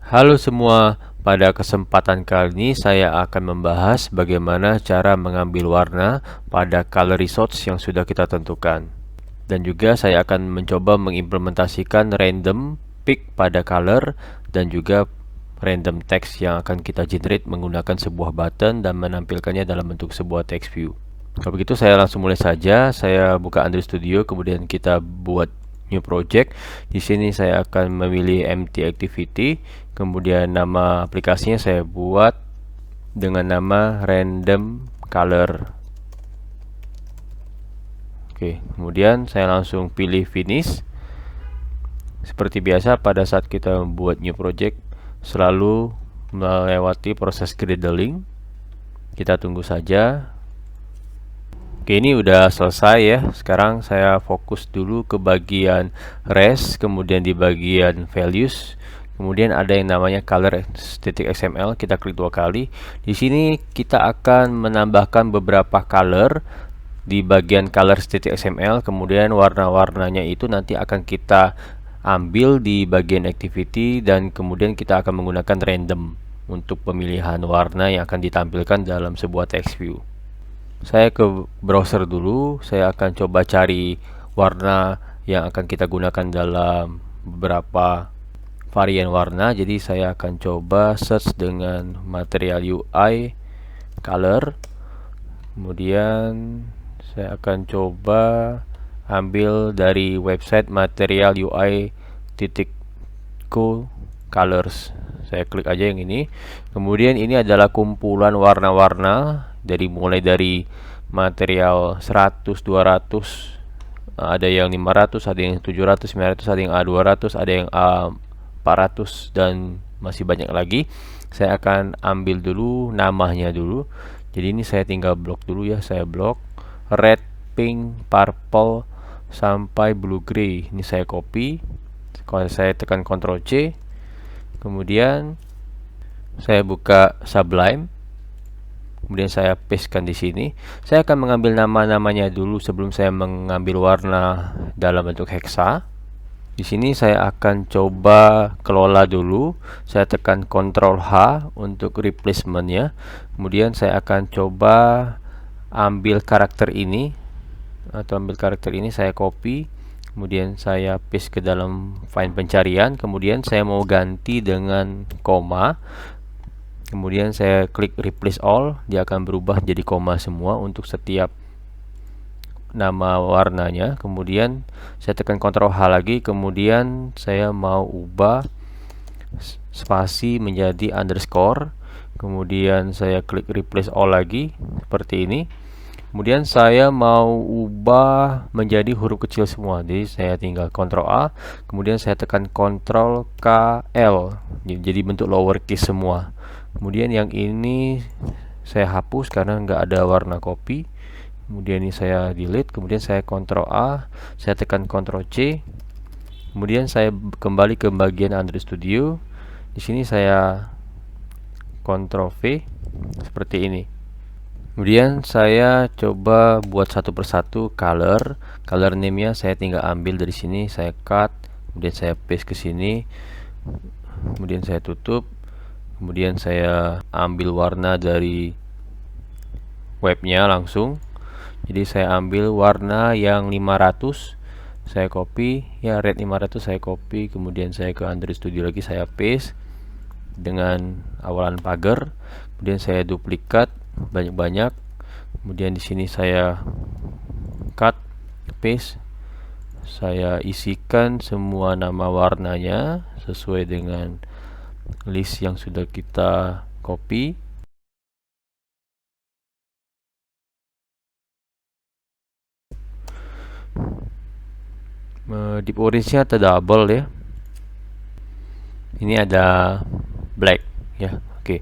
Halo semua, pada kesempatan kali ini saya akan membahas bagaimana cara mengambil warna pada color resource yang sudah kita tentukan. Dan juga saya akan mencoba mengimplementasikan random pick pada color dan juga random text yang akan kita generate menggunakan sebuah button dan menampilkannya dalam bentuk sebuah text view. Kalau begitu saya langsung mulai saja. Saya buka Android Studio, kemudian kita buat new project. Di sini saya akan memilih empty activity, kemudian nama aplikasinya saya buat dengan nama random color. Oke, kemudian saya langsung pilih finish. Seperti biasa pada saat kita membuat new project selalu melewati proses gradling. Kita tunggu saja. Oke, ini udah selesai ya. Sekarang saya fokus dulu ke bagian res, kemudian di bagian values, kemudian ada yang namanya color.xml. Kita klik 2 kali. Di sini kita akan menambahkan beberapa color di bagian color.xml, kemudian warna-warnanya itu nanti akan kita ambil di bagian activity dan kemudian kita akan menggunakan random untuk pemilihan warna yang akan ditampilkan dalam sebuah text view. Saya ke browser dulu, saya akan coba cari warna yang akan kita gunakan dalam beberapa varian warna. Jadi saya akan coba search dengan material UI color, kemudian saya akan coba ambil dari website material UI.co colors. Saya klik aja yang ini. Kemudian ini adalah kumpulan warna-warna mulai dari material 100, 200, ada yang 500, ada yang 700, 900, ada yang A200, ada yang A400 dan masih banyak lagi. Saya akan ambil dulu namanya dulu. Jadi ini saya tinggal blok dulu ya, saya blok red, pink, purple sampai blue gray. Ini saya copy. Kalau saya tekan Ctrl C, kemudian saya buka Sublime, kemudian saya pastekan di sini. Saya akan mengambil nama-namanya dulu sebelum saya mengambil warna dalam bentuk hexa. Di sini saya akan coba kelola dulu. Saya tekan Ctrl H untuk replacementnya. Kemudian saya akan coba ambil karakter ini, saya copy, kemudian saya paste ke dalam file pencarian. Kemudian saya mau ganti dengan koma, kemudian saya klik replace all, dia akan berubah jadi koma semua untuk setiap nama warnanya. Kemudian saya tekan Ctrl H lagi, kemudian saya mau ubah spasi menjadi underscore, kemudian saya klik replace all lagi seperti ini. Kemudian saya mau ubah menjadi huruf kecil semua, jadi saya tinggal Ctrl A, kemudian saya tekan Ctrl K L, jadi bentuk lowercase semua. Kemudian yang ini saya hapus karena nggak ada warna copy. Kemudian ini saya delete, kemudian saya Ctrl A, saya tekan Ctrl C, kemudian saya kembali ke bagian Android Studio. Di sini saya Ctrl V seperti ini. Kemudian saya coba buat satu persatu color name-nya. Saya tinggal ambil dari sini, saya cut, kemudian saya paste ke sini, kemudian saya tutup, kemudian saya ambil warna dari webnya langsung. Jadi saya ambil warna yang 500, saya copy ya, red 500 saya copy, kemudian saya ke Android Studio lagi, saya paste dengan awalan pagar, kemudian saya duplikat banyak-banyak, kemudian di sini saya cut, paste, saya isikan semua nama warnanya sesuai dengan list yang sudah kita copy. Deep orange-nya ada double ya, ini ada black ya. Oke,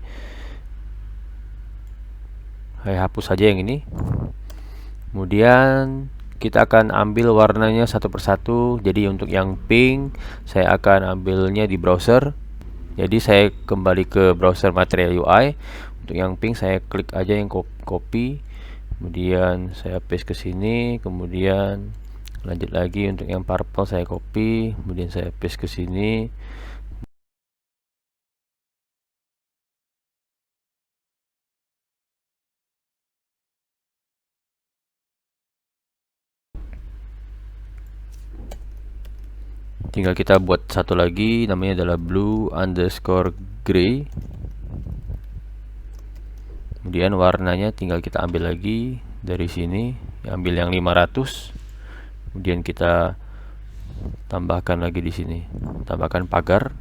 saya hapus saja yang ini. Kemudian kita akan ambil warnanya satu persatu. Jadi untuk yang pink saya akan ambilnya di browser. Jadi saya kembali ke browser Material UI. Untuk yang pink saya klik aja yang copy, kemudian saya paste ke sini, kemudian lanjut lagi untuk yang purple saya copy, kemudian saya paste ke sini. tinggal kita buat satu lagi, namanya adalah blue underscore gray. Kemudian warnanya tinggal kita ambil lagi dari sini, ambil yang 500. Kemudian kita tambahkan lagi di sini, tambahkan pagar.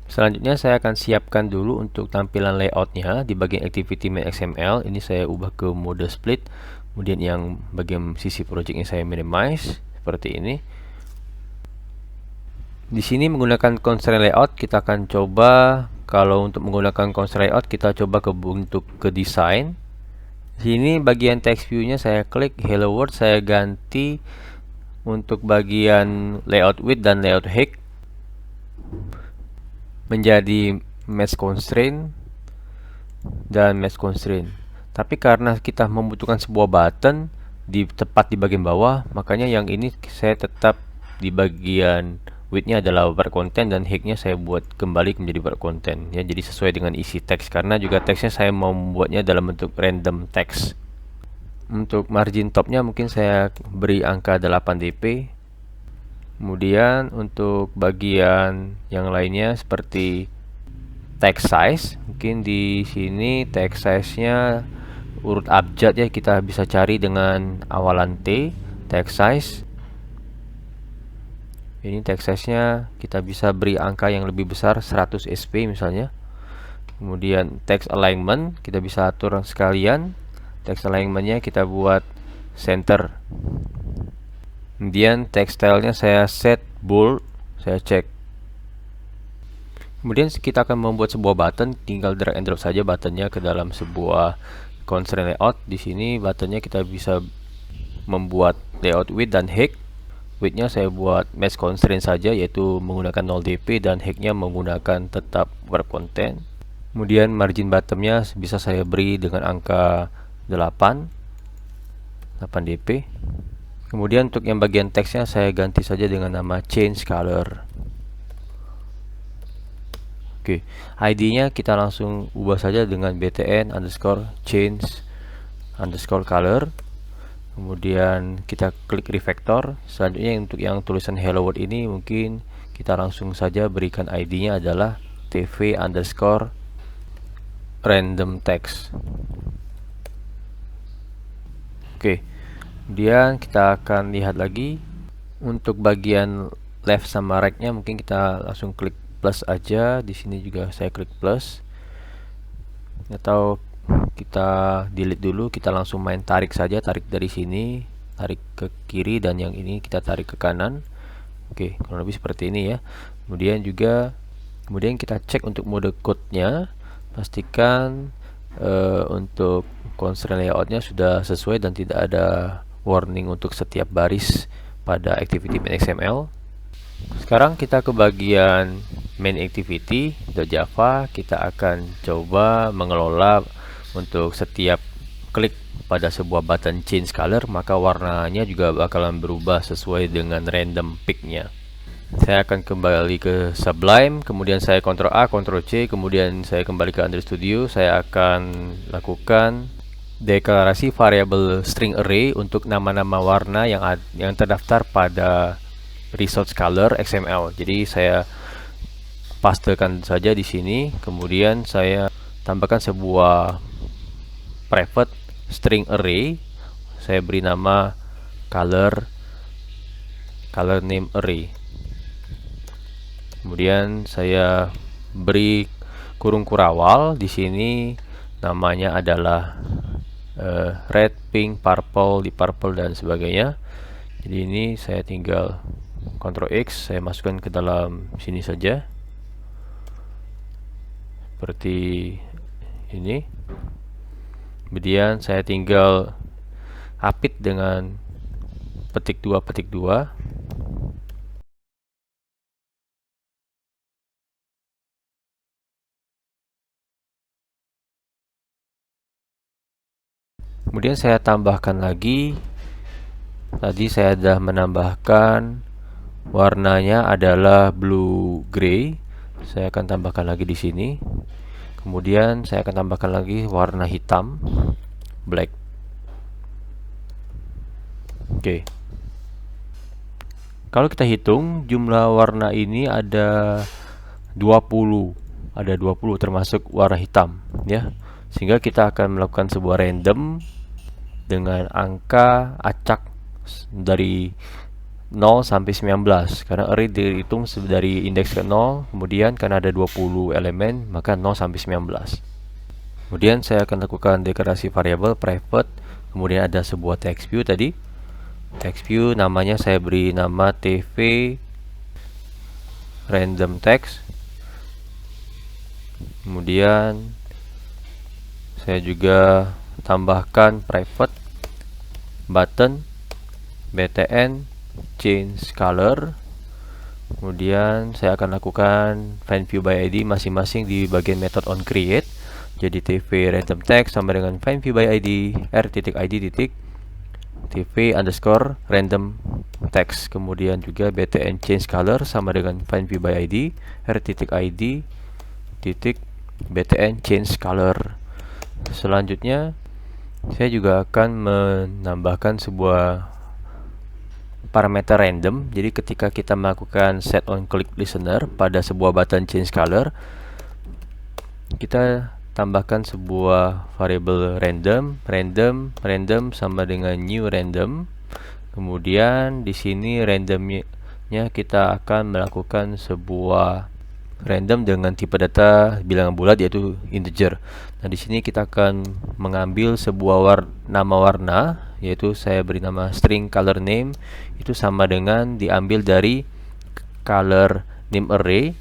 Selanjutnya saya akan siapkan dulu untuk tampilan layoutnya di bagian activity main XML. Ini saya ubah ke mode split. Kemudian yang bagian sisi projectnya saya minimize seperti ini. Di sini menggunakan constraint layout, kita akan coba, kalau untuk menggunakan constraint layout kita coba untuk ke design. Sini bagian text view-nya saya klik hello world, saya ganti untuk bagian layout width dan layout height menjadi mesh constraint dan mesh constraint. Tapi karena kita membutuhkan sebuah button tepat di bagian bawah, makanya yang ini saya tetap di bagian width-nya adalah wrap content dan height-nya saya buat kembali menjadi wrap content ya, jadi sesuai dengan isi teks, karena juga teksnya saya mau membuatnya dalam bentuk random text. Untuk margin topnya mungkin saya beri angka 8 dp. Kemudian untuk bagian yang lainnya seperti text size, mungkin di sini text size-nya urut abjad ya, kita bisa cari dengan awalan T. Text size ini, text size-nya kita bisa beri angka yang lebih besar, 100 sp misalnya. Kemudian text alignment kita bisa atur sekalian, text alignment-nya kita buat center. Kemudian text style-nya saya set bold, saya cek. Kemudian kita akan membuat sebuah button, tinggal drag and drop saja buttonnya ke dalam sebuah constraint layout. Di sini buttonnya kita bisa membuat layout width dan height. Width-nya saya buat mesh constraint saja, yaitu menggunakan 0 dp, dan height-nya menggunakan tetap wrap content. Kemudian margin bottom-nya bisa saya beri dengan angka 8 dp. Kemudian untuk yang bagian teksnya saya ganti saja dengan nama change color. Oke, ID-nya kita langsung ubah saja dengan btn underscore change underscore color. Kemudian kita klik refactor. Selanjutnya untuk yang tulisan hello world ini mungkin kita langsung saja berikan ID-nya adalah tv underscore random text. Oke. Kemudian kita akan lihat lagi untuk bagian left sama right-nya, mungkin kita langsung klik plus aja. Di sini juga saya klik plus, atau kita delete dulu, kita langsung main tarik saja, tarik dari sini, tarik ke kiri, dan yang ini kita tarik ke kanan. Oke, kurang lebih seperti ini ya. Kemudian kita cek untuk mode code-nya, pastikan untuk constraint layout-nya sudah sesuai dan tidak ada warning untuk setiap baris pada activity main XML. Sekarang kita ke bagian main activity .java. Kita akan coba mengelola untuk setiap klik pada sebuah button change color, maka warnanya juga bakalan berubah sesuai dengan random pick-nya. Saya akan kembali ke Sublime, kemudian saya Ctrl A, Ctrl C, kemudian saya kembali ke Android Studio. Saya akan lakukan deklarasi variabel string array untuk nama-nama warna yang terdaftar pada resource color XML. Jadi saya pastekan saja di sini, kemudian saya tambahkan sebuah private string array. Saya beri nama color name array. Kemudian saya beri kurung kurawal. Di sini namanya adalah red, pink, purple, di purple dan sebagainya. Jadi ini saya tinggal Ctrl X, saya masukkan ke dalam sini saja seperti ini. Kemudian saya tinggal apit dengan petik 2 petik 2. Kemudian saya tambahkan lagi, tadi saya sudah menambahkan warnanya adalah blue gray. Saya akan tambahkan lagi di sini. Kemudian saya akan tambahkan lagi warna hitam, black. Oke. Kalau kita hitung jumlah warna ini ada 20. Ada 20 termasuk warna hitam ya. Sehingga kita akan melakukan sebuah random dengan angka acak dari 0 sampai 19, karena array dihitung dari indeks ke 0, kemudian karena ada 20 elemen maka 0 sampai 19. Kemudian saya akan lakukan deklarasi variabel private, kemudian ada sebuah text view tadi. Text view namanya saya beri nama tv random text. Kemudian saya juga tambahkan private button btn change color. Kemudian saya akan lakukan find view by id masing-masing di bagian method on create. Jadi tv random text sama dengan find view by id r.id. tv underscore random text. Kemudian juga btn change color sama dengan find view by id r.id btn change color. Selanjutnya saya juga akan menambahkan sebuah parameter random. Jadi ketika kita melakukan set on click listener pada sebuah button change color, kita tambahkan sebuah variabel random sama dengan new random. Kemudian di sini randomnya kita akan melakukan sebuah random dengan tipe data bilangan bulat yaitu integer. Nah, di sini kita akan mengambil sebuah nama warna, yaitu saya beri nama string color name, itu sama dengan diambil dari color name array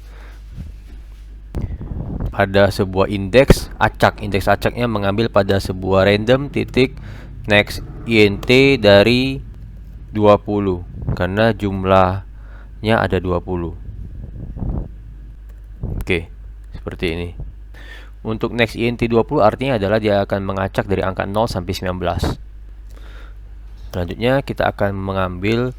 pada sebuah indeks acak. Indeks acaknya mengambil pada sebuah random titik next int dari 20 karena jumlahnya ada 20. Oke, seperti ini. Untuk next int 20 artinya adalah dia akan mengacak dari angka 0 sampai 19. Selanjutnya kita akan mengambil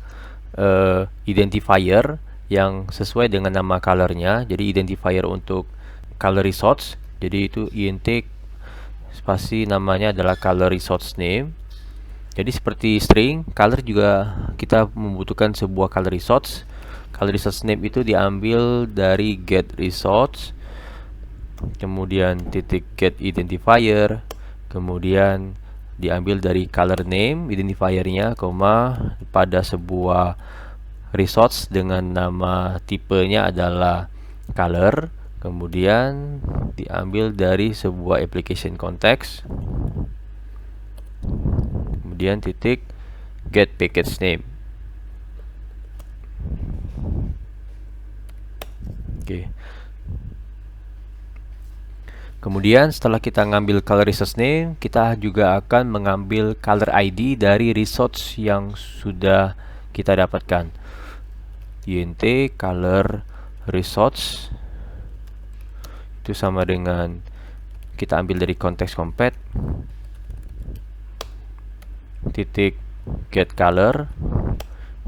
identifier yang sesuai dengan nama colornya. Jadi identifier untuk color resource. Jadi itu int spasi namanya adalah color resource name. Jadi seperti string, color juga kita membutuhkan sebuah color resource. Color resource name itu diambil dari get resource, kemudian titik get identifier, kemudian diambil dari color name identifiernya, pada sebuah resource dengan nama tipenya adalah color, kemudian diambil dari sebuah application context, kemudian titik get package name. Oke. Kemudian setelah kita ngambil color resource name, kita juga akan mengambil color ID dari resource yang sudah kita dapatkan. int color resource itu sama dengan kita ambil dari konteks compat titik get color,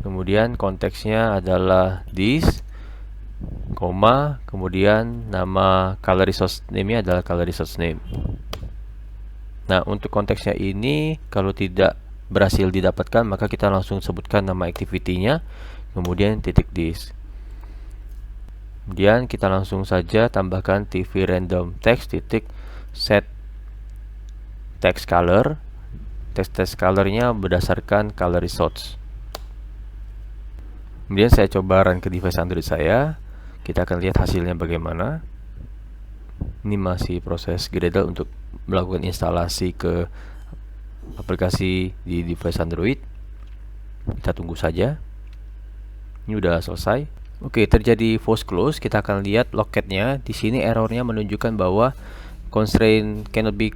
kemudian konteksnya adalah this, kemudian nama color resource name-nya adalah color resource name. Nah, untuk konteksnya ini kalau tidak berhasil didapatkan, maka kita langsung sebutkan nama activity-nya, kemudian titik this. Kemudian kita langsung saja tambahkan tv random text titik set text color. Text color-nya berdasarkan color resource. Kemudian saya coba run ke device Android saya. Kita akan lihat hasilnya bagaimana. Ini masih proses Gradle untuk melakukan instalasi ke aplikasi di device Android. Kita tunggu saja. Ini udah selesai. Oke, terjadi force close. Kita akan lihat logcatnya. Di sini errornya menunjukkan bahwa constraint cannot be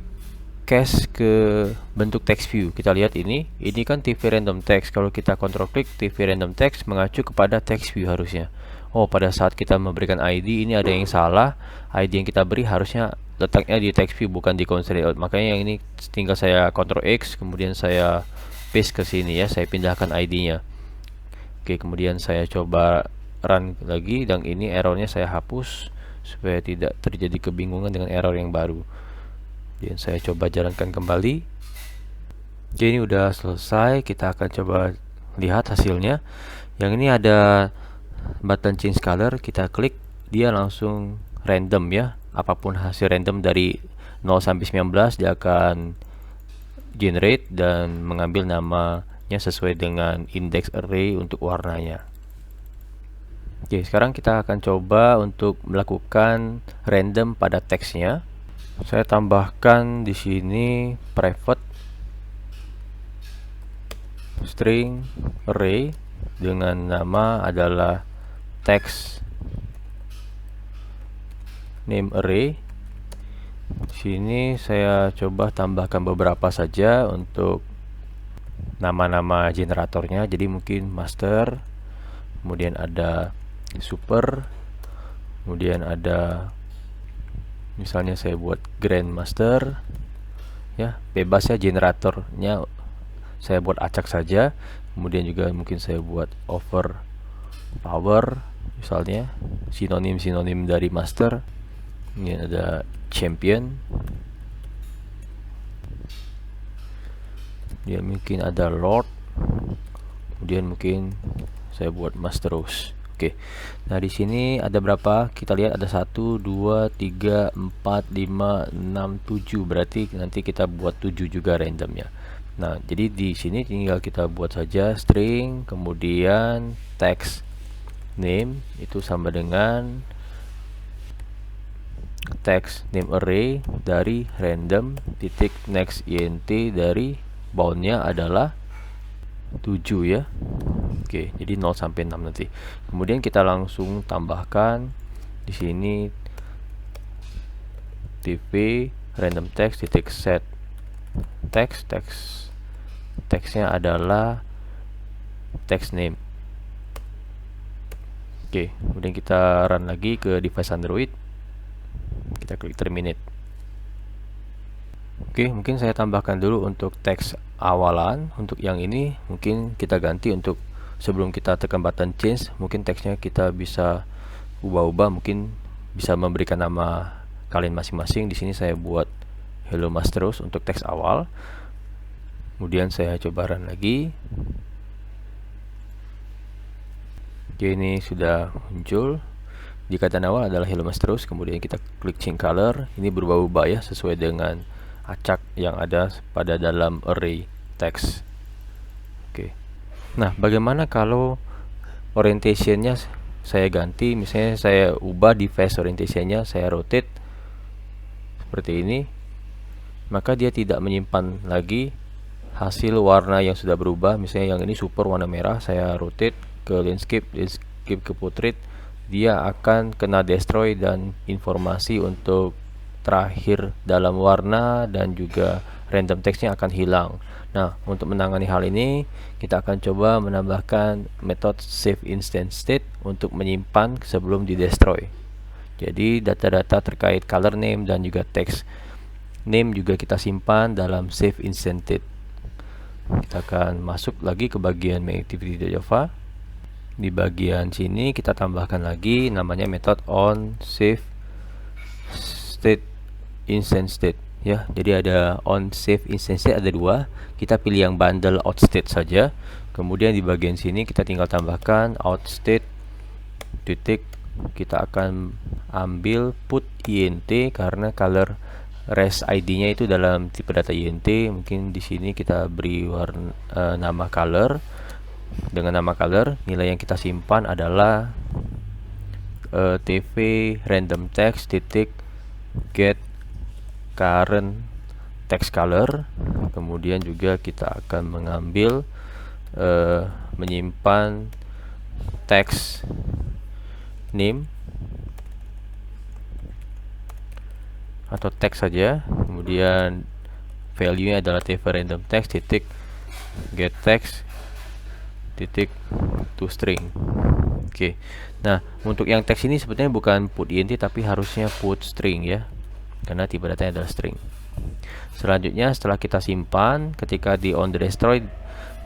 cast ke bentuk text view. Kita lihat ini kan tv random text. Kalau kita kontrol klik tv random text mengacu kepada text view harusnya. Oh, pada saat kita memberikan ID ini ada yang salah. ID yang kita beri harusnya letaknya di text view bukan di constraint layout. Makanya yang ini tinggal saya Ctrl X kemudian saya paste ke sini ya, saya pindahkan ID-nya. Oke, kemudian saya coba run lagi dan ini errornya saya hapus supaya tidak terjadi kebingungan dengan error yang baru. Dan saya coba jalankan kembali. Oke, ini udah selesai. Kita akan coba lihat hasilnya. Yang ini ada button change color, kita klik, dia langsung random ya. Apapun hasil random dari 0 sampai 19 dia akan generate dan mengambil namanya sesuai dengan index array untuk warnanya. Oke, sekarang kita akan coba untuk melakukan random pada teksnya. Saya tambahkan di sini private string array dengan nama adalah text name array. Di sini saya coba tambahkan beberapa saja untuk nama-nama generatornya. Jadi mungkin master, kemudian ada super, kemudian ada misalnya saya buat grandmaster ya, bebas ya generatornya, saya buat acak saja. Kemudian juga mungkin saya buat over power, misalnya sinonim dari master. Ini ada champion, dia mungkin ada lord, kemudian mungkin saya buat master rose. Oke, nah di sini ada berapa? Kita lihat ada 1, 2, 3, 4, 5, 6, 7. Berarti nanti kita buat 7 juga randomnya. Nah, jadi di sini tinggal kita buat saja string, kemudian text name itu sama dengan text name array dari random titik next int dari boundnya adalah 7 ya. Oke, jadi 0 sampai 6 nanti. Kemudian kita langsung tambahkan di sini tv random text titik set teksnya adalah text name. Oke, kemudian kita run lagi ke device Android, kita klik terminate. Oke, mungkin saya tambahkan dulu untuk teks awalan. Untuk yang ini mungkin kita ganti, untuk sebelum kita tekan button change, mungkin teksnya kita bisa ubah-ubah, mungkin bisa memberikan nama kalian masing-masing. Di sini saya buat hello master rose untuk teks awal. Kemudian saya coba run lagi. Oke, ini sudah muncul. Jika data awal adalah hello master rose, kemudian kita klik change color. Ini berubah-ubah ya sesuai dengan acak yang ada pada dalam array text. Oke. Nah, bagaimana kalau orientationnya saya ganti? Misalnya saya ubah device orientationnya, saya rotate seperti ini, maka dia tidak menyimpan lagi hasil warna yang sudah berubah. Misalnya yang ini super warna merah, saya rotate ke landscape ke portrait, dia akan kena destroy dan informasi untuk terakhir dalam warna dan juga random teksnya akan hilang. Nah, untuk menangani hal ini kita akan coba menambahkan metode save instance state untuk menyimpan sebelum di destroy. Jadi data-data terkait color name dan juga text name juga kita simpan dalam save instance state. Kita akan masuk lagi ke bagian MyActivity.java. Di bagian sini kita tambahkan lagi namanya metode on save state instance state ya. Jadi ada on save instance state ada dua. Kita pilih yang bundle out state saja. Kemudian di bagian sini kita tinggal tambahkan out state titik, kita akan ambil put int karena color res ID-nya itu dalam tipe data int. Mungkin di sini kita beri nama color. Dengan nama color, nilai yang kita simpan adalah tv random text titik get current text color. Kemudian juga kita akan mengambil menyimpan text name atau teks saja, kemudian value nya adalah tv random text titik get text titik to string. Oke. Nah, untuk yang teks ini sebetulnya bukan put int tapi harusnya put string ya, karena tipe datanya adalah string. Selanjutnya setelah kita simpan, ketika di on destroy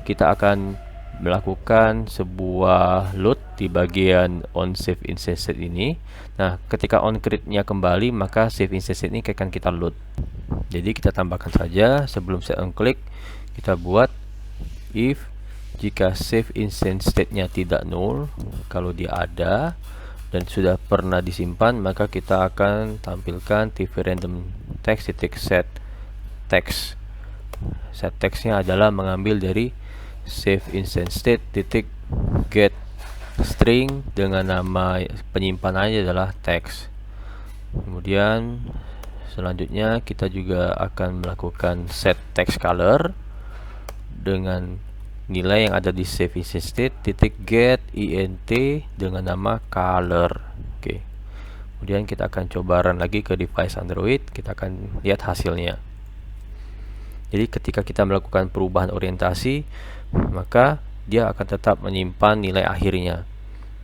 kita akan melakukan sebuah load di bagian on save instance set ini. Nah, ketika on create nya kembali, maka save instance set ini akan kita load. Jadi kita tambahkan saja sebelum set on click, kita buat if Jika save instance state-nya tidak null, kalau dia ada dan sudah pernah disimpan, maka kita akan tampilkan tv random text set text. Set text-nya adalah mengambil dari save instance state get string dengan nama penyimpanannya adalah text. Kemudian selanjutnya kita juga akan melakukan set text color dengan nilai yang ada di save instance state get int dengan nama color. Oke. Kemudian kita akan coba run lagi ke device Android, kita akan lihat hasilnya. Jadi ketika kita melakukan perubahan orientasi, maka dia akan tetap menyimpan nilai akhirnya.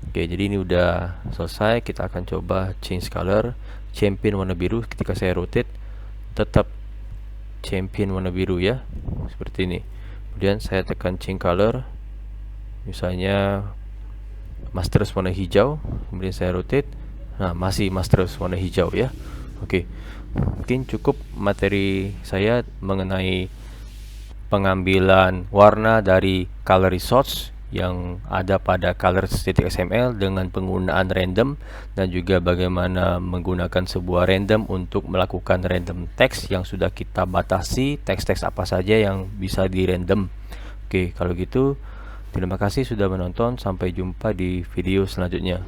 Oke, jadi ini udah selesai. Kita akan coba change color, champion warna biru. Ketika saya rotate, tetap champion warna biru ya, seperti ini. Kemudian saya tekan change color, misalnya masters warna hijau. Kemudian saya rotate, nah masih masters warna hijau ya. Oke, mungkin cukup materi saya mengenai pengambilan warna dari color resource yang ada pada colors.xml dengan penggunaan random, dan juga bagaimana menggunakan sebuah random untuk melakukan random text yang sudah kita batasi teks-teks apa saja yang bisa di random. Oke, kalau gitu terima kasih sudah menonton, sampai jumpa di video selanjutnya.